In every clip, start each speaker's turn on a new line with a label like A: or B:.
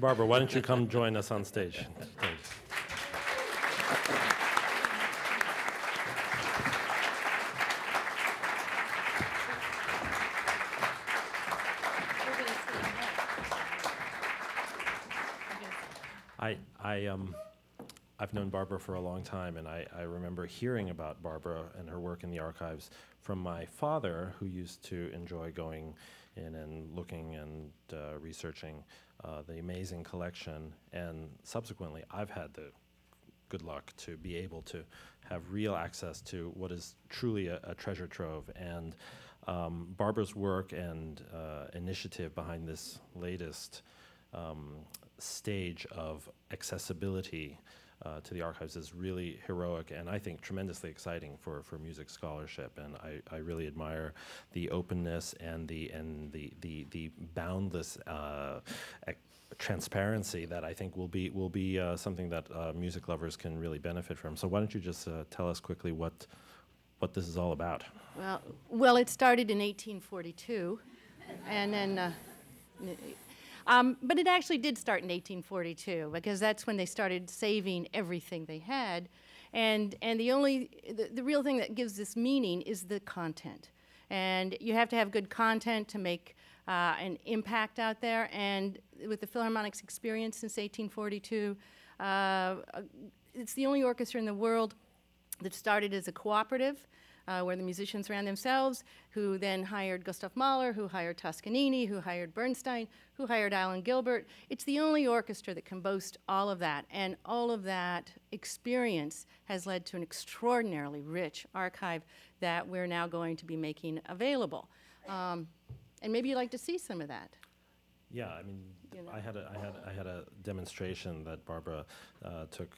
A: Barbara, why don't you come join us on stage? Thanks. I've known Barbara for a long time, and I remember hearing about Barbara and her work in the archives from my father, who used to enjoy going in and looking and researching the amazing collection. And subsequently, I've had the good luck to be able to have real access to what is truly a treasure trove. And Barbara's work and initiative behind this latest stage of accessibility to the archives is really heroic and I think tremendously exciting for music scholarship. And I really admire the openness and the boundless transparency that I think will be something that music lovers can really benefit from. So why don't you just tell us quickly what this is all about?
B: Well, it started in 1842, and then. But it actually did start in 1842 because that's when they started saving everything they had, and the real thing that gives this meaning is the content, and you have to have good content to make an impact out there. And with the Philharmonic's experience since 1842, it's the only orchestra in the world that started as a cooperative. Where the musicians ran themselves, who then hired Gustav Mahler, who hired Toscanini, who hired Bernstein, who hired Alan Gilbert. It's the only orchestra that can boast all of that, and all of that experience has led to an extraordinarily rich archive that we're now going to be making available. And maybe you'd like to see some of that.
A: Yeah, I mean, you know. I had a demonstration that Barbara took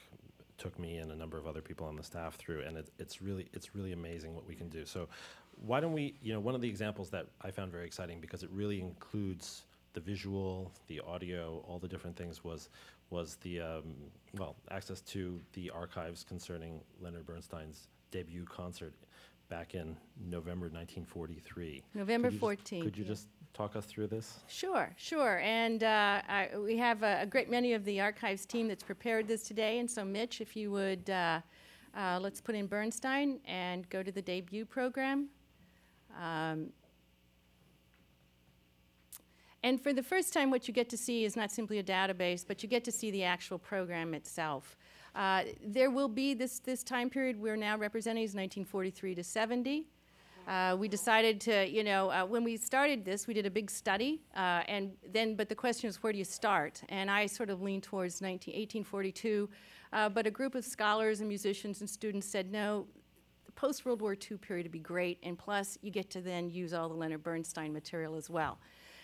A: me and a number of other people on the staff through, and it's really amazing what we can do. So why don't we, one of the examples that I found very exciting because it really includes the visual, the audio, all the different things was the, access to the archives concerning Leonard Bernstein's debut concert back in November 1943.
B: November 14th.
A: Could you just talk us through this?
B: Sure. And we have a great many of the archives team that's prepared this today. And so, Mitch, if you would, let's put in Bernstein and go to the debut program. And for the first time, what you get to see is not simply a database, but you get to see the actual program itself. There will be this time period we're now representing is 1943 to 70. We decided to, when we started this, we did a big study, but the question is, where do you start? And I sort of leaned towards 1842, but a group of scholars and musicians and students said, no, the post-World War II period would be great, and plus you get to then use all the Leonard Bernstein material as well.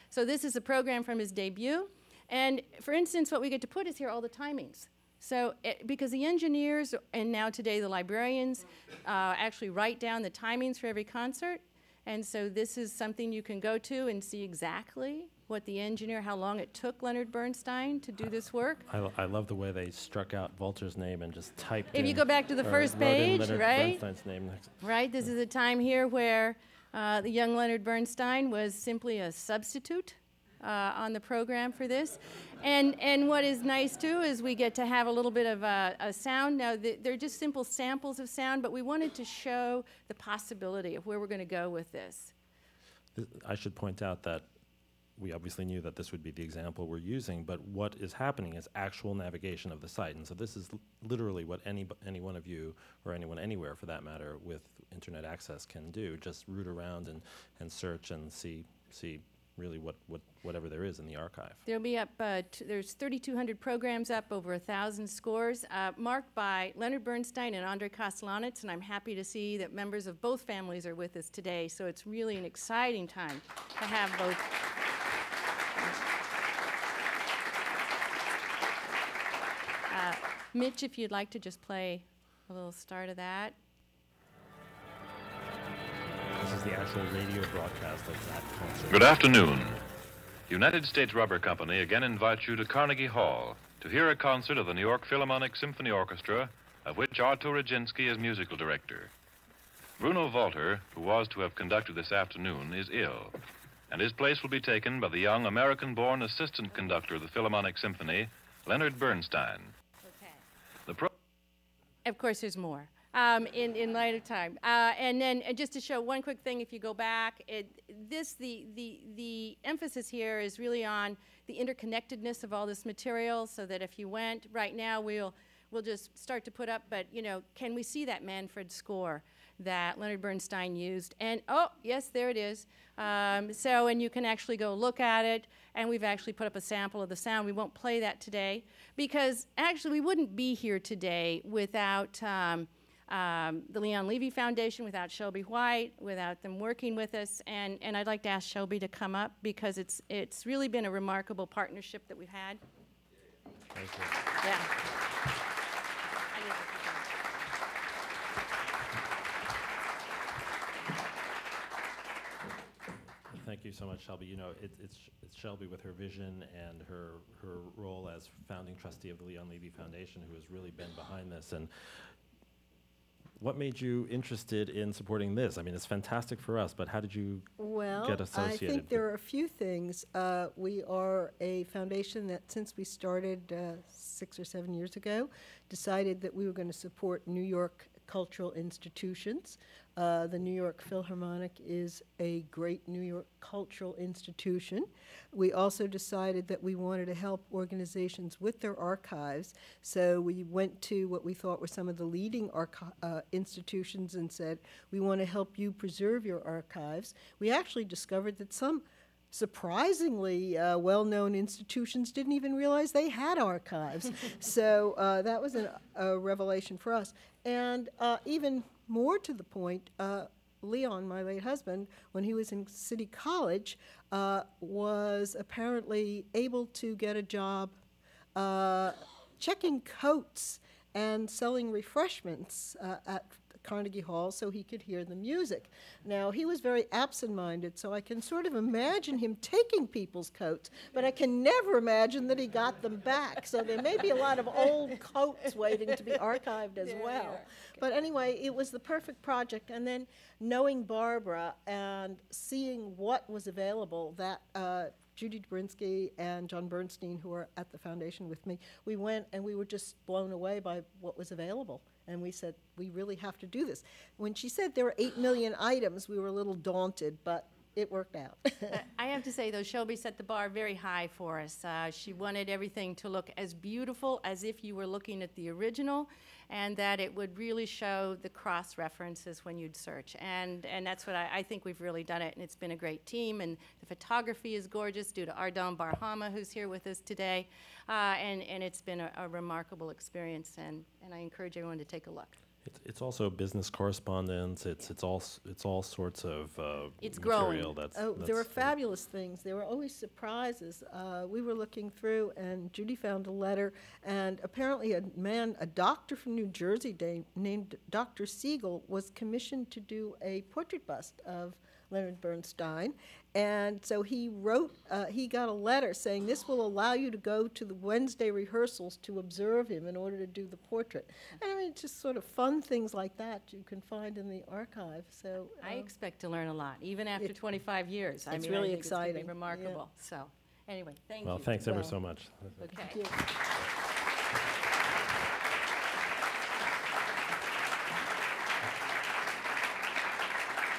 B: So this is a program from his debut, and for instance, what we get to put is here all the timings. So, because the engineers and now today the librarians actually write down the timings for every concert, and so this is something you can go to and see exactly what the engineer, how long it took Leonard Bernstein to do this work.
A: I love the way they struck out Walter's name and just typed in.
B: If you go back to the first page, right?
A: Bernstein's name next.
B: Right, this is a time here where the young Leonard Bernstein was simply a substitute on the program for this. And what is nice too is we get to have a little bit of a sound. Now they're just simple samples of sound, but we wanted to show the possibility of where we're going to go with this.
A: I should point out that we obviously knew that this would be the example we're using, but what is happening is actual navigation of the site. And so this is literally what any one of you, or anyone anywhere for that matter, with internet access can do. Just root around and search and see really whatever there is in the archive.
B: There'll be up, there's 3,200 programs up, over 1,000 scores, marked by Leonard Bernstein and Andrei Kostelanetz, and I'm happy to see that members of both families are with us today, so it's really an exciting time to have both. Mitch, if you'd like to just play a little start of that.
A: This is the actual radio broadcast of that concert.
C: Good afternoon. United States Rubber Company again invites you to Carnegie Hall to hear a concert of the New York Philharmonic Symphony Orchestra, of which Artur Rudzinski is musical director. Bruno Walter, who was to have conducted this afternoon, is ill. and his place will be taken by the young American-born assistant conductor of the Philharmonic Symphony, Leonard Bernstein.
B: Okay.
C: The pro
B: Of course, there's more in light of time. And then just to show one quick thing, if you go back, the emphasis here is really on the interconnectedness of all this material, so that if you went, right now we'll just start to put up, but you know, can we see that Manfred score that Leonard Bernstein used? And oh, yes, there it is. And you can actually go look at it, and we've actually put up a sample of the sound. We won't play that today, because actually we wouldn't be here today without the Leon Levy Foundation, without Shelby White, without them working with us. And I'd like to ask Shelby to come up, because it's really been a remarkable partnership that we've had.
A: Thank you.
B: Yeah.
A: Thank you so much, Shelby. You know, it's Shelby with her vision and her role as founding trustee of the Leon Levy Foundation who has really been behind this. And what made you interested in supporting this? I mean, it's fantastic for us, but how did you get associated?
D: I think there are a few things. We are a foundation that, since we started 6 or 7 years ago, decided that we were going to support New York cultural institutions. The New York Philharmonic is a great New York cultural institution. We also decided that we wanted to help organizations with their archives, so we went to what we thought were some of the leading institutions and said, we want to help you preserve your archives. We actually discovered that some surprisingly well-known institutions didn't even realize they had archives. So that was a revelation for us. And even more to the point, Leon, my late husband, when he was in City College, was apparently able to get a job checking coats and selling refreshments at Carnegie Hall so he could hear the music. Now, he was very absent-minded, so I can sort of imagine him taking people's coats, but I can never imagine that he got them back. So there may be a lot of old coats waiting to be archived as well. Okay. But anyway, it was the perfect project. And then knowing Barbara and seeing what was available, that Judy Dobrinsky and John Bernstein, who are at the foundation with me, we went and we were just blown away by what was available. And we said, we really have to do this. When she said there were 8 million items, we were a little daunted, but it worked out.
B: I have to say, though, Shelby set the bar very high for us. She wanted everything to look as beautiful as if you were looking at the original, and that it would really show the cross-references when you'd search. And that's what I think we've really done it, and it's been a great team. And the photography is gorgeous due to Ardon Barhama, who's here with us today. And it's been a remarkable experience, and I encourage everyone to take a look.
A: It's also business correspondence. It's all sorts of
B: it's
A: material.
B: Growing.
D: There were fabulous things. There were always surprises. We were looking through, and Judy found a letter, and apparently a doctor from New Jersey named Dr. Siegel was commissioned to do a portrait bust of Leonard Bernstein. And so he wrote, he got a letter saying, this will allow you to go to the Wednesday rehearsals to observe him in order to do the portrait. And I mean, just sort of fun things like that you can find in the archive. So
B: I expect to learn a lot, even after 25 years.
D: It's really exciting.
B: It's going to be remarkable. Yeah. So anyway, thank you.
A: Well, thanks ever so much.
B: Okay.
D: Thank you.